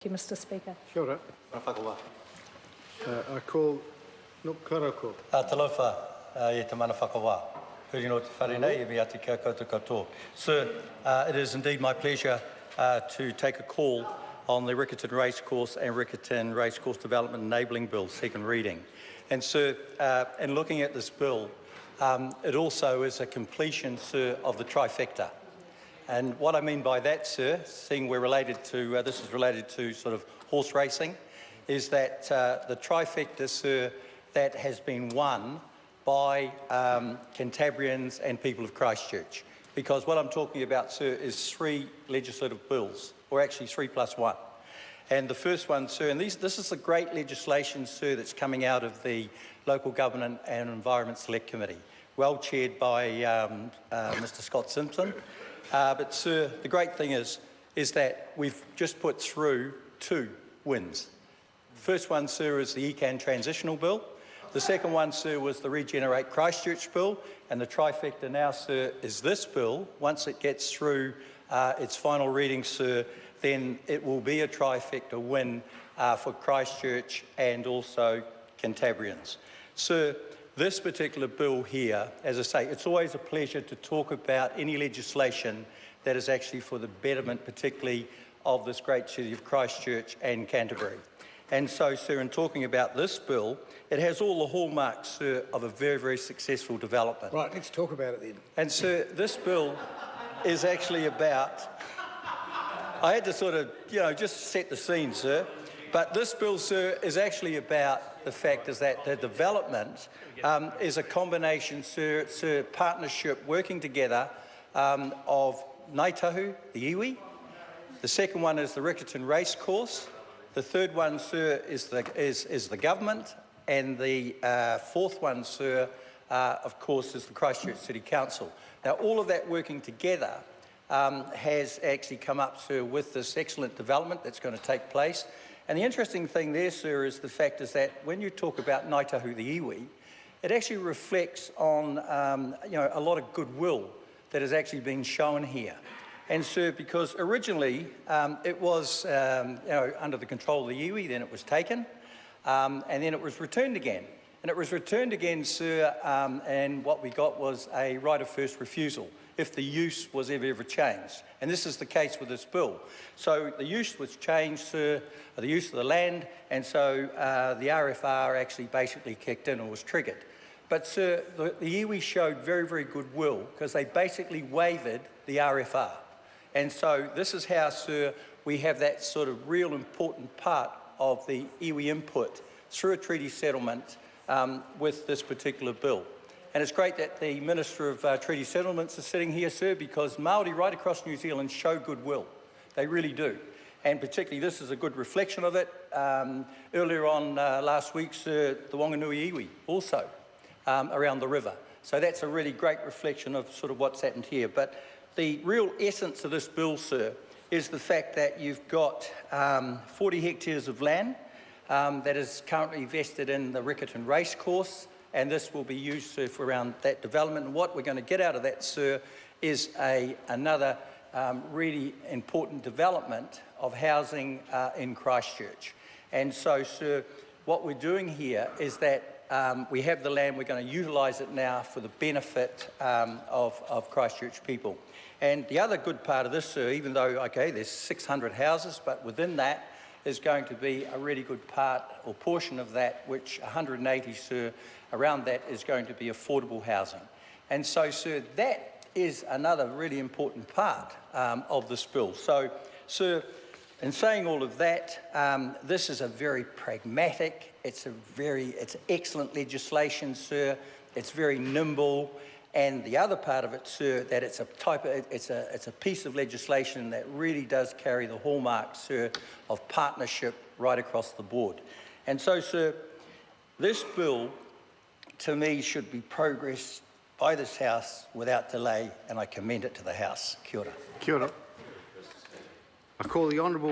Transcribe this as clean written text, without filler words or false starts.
Thank you, Mr Speaker. Kia ora. I call... No, karako. Talofa, e te mana whakawā. Huri no te whare nei, e mi ati kia koutou katoa. Sir, it is indeed my pleasure to take a call on the Riccarton Racecourse and Riccarton Racecourse Development Enabling Bill, second reading. And sir, in looking at this bill, it also is a completion, sir, of the trifecta. And what I mean by that, sir, seeing we're related to, this is related to sort of horse racing, is that the trifecta, sir, that has been won by Cantabrians and people of Christchurch. Because what I'm talking about, sir, is 3 legislative bills, or actually 3+1. And the first one, sir, and this is the great legislation, sir, that's coming out of the Local Government and Environment Select Committee, well chaired by Mr Scott Simpson. But, sir, the great thing is that we've just put through 2 wins. The first one, sir, is the ECAN Transitional Bill. The second one, sir, was the Regenerate Christchurch Bill. And the trifecta now, sir, is this bill. Once it gets through its final reading, sir, then it will be a trifecta win for Christchurch and also Cantabrians. Sir, this particular bill here, as I say, it's always a pleasure to talk about any legislation that is actually for the betterment, particularly of this great city of Christchurch and Canterbury. And so, sir, in talking about this bill, it has all the hallmarks, sir, of a very, very successful development. Right, let's talk about it then. And, sir, this bill is actually about... I had to sort of, just set the scene, sir. But this bill, sir, is actually about the fact is that the development is a combination, sir, partnership working together of Ngāi Tahu, the iwi. The second one is the Riccarton Racecourse. The third one, sir, is the government. And the fourth one, sir, of course, is the Christchurch City Council. Now, all of that working together has actually come up, sir, with this excellent development that's going to take place. And the interesting thing there, sir, is the fact is that when you talk about Ngāi Tahu, the iwi, it actually reflects on, a lot of goodwill that has actually been shown here. And, sir, because originally it was, under the control of the iwi, then it was taken, and then it was returned again. And it was returned again, sir, and what we got was a right of first refusal if the use was ever changed. And this is the case with this bill. So the use was changed, sir, the use of the land, and so the RFR actually basically kicked in or was triggered. But, sir, the iwi showed very, very good will because they basically waived the RFR. And so this is how, sir, we have that sort of real important part of the iwi input through a treaty settlement with this particular bill. And it's great that the Minister of Treaty Settlements is sitting here, sir, because Māori right across New Zealand show goodwill. They really do. And particularly this is a good reflection of it. Earlier on last week, sir, the Wanganui iwi also around the river. So that's a really great reflection of sort of what's happened here. But the real essence of this bill, sir, is the fact that you've got 40 hectares of land that is currently vested in the Riccarton Racecourse, and this will be used, sir, for around that development. And what we're going to get out of that, sir, is another really important development of housing in Christchurch. And so, sir, what we're doing here is that we have the land, we're going to utilise it now for the benefit of Christchurch people. And the other good part of this, sir, even though, okay, there's 600 houses, but within that is going to be a really good part or portion of that, which 180, sir, around that is going to be affordable housing. And so, sir, that is another really important part of this bill. So, sir, in saying all of that, this is a very pragmatic, it's excellent legislation, sir. It's very nimble. And the other part of it, sir, that it's a piece of legislation that really does carry the hallmarks, sir, of partnership right across the board. And so, sir, this bill, to me, should be progressed by this House without delay, and I commend it to the House. Kia ora. Kia ora. I call the Honourable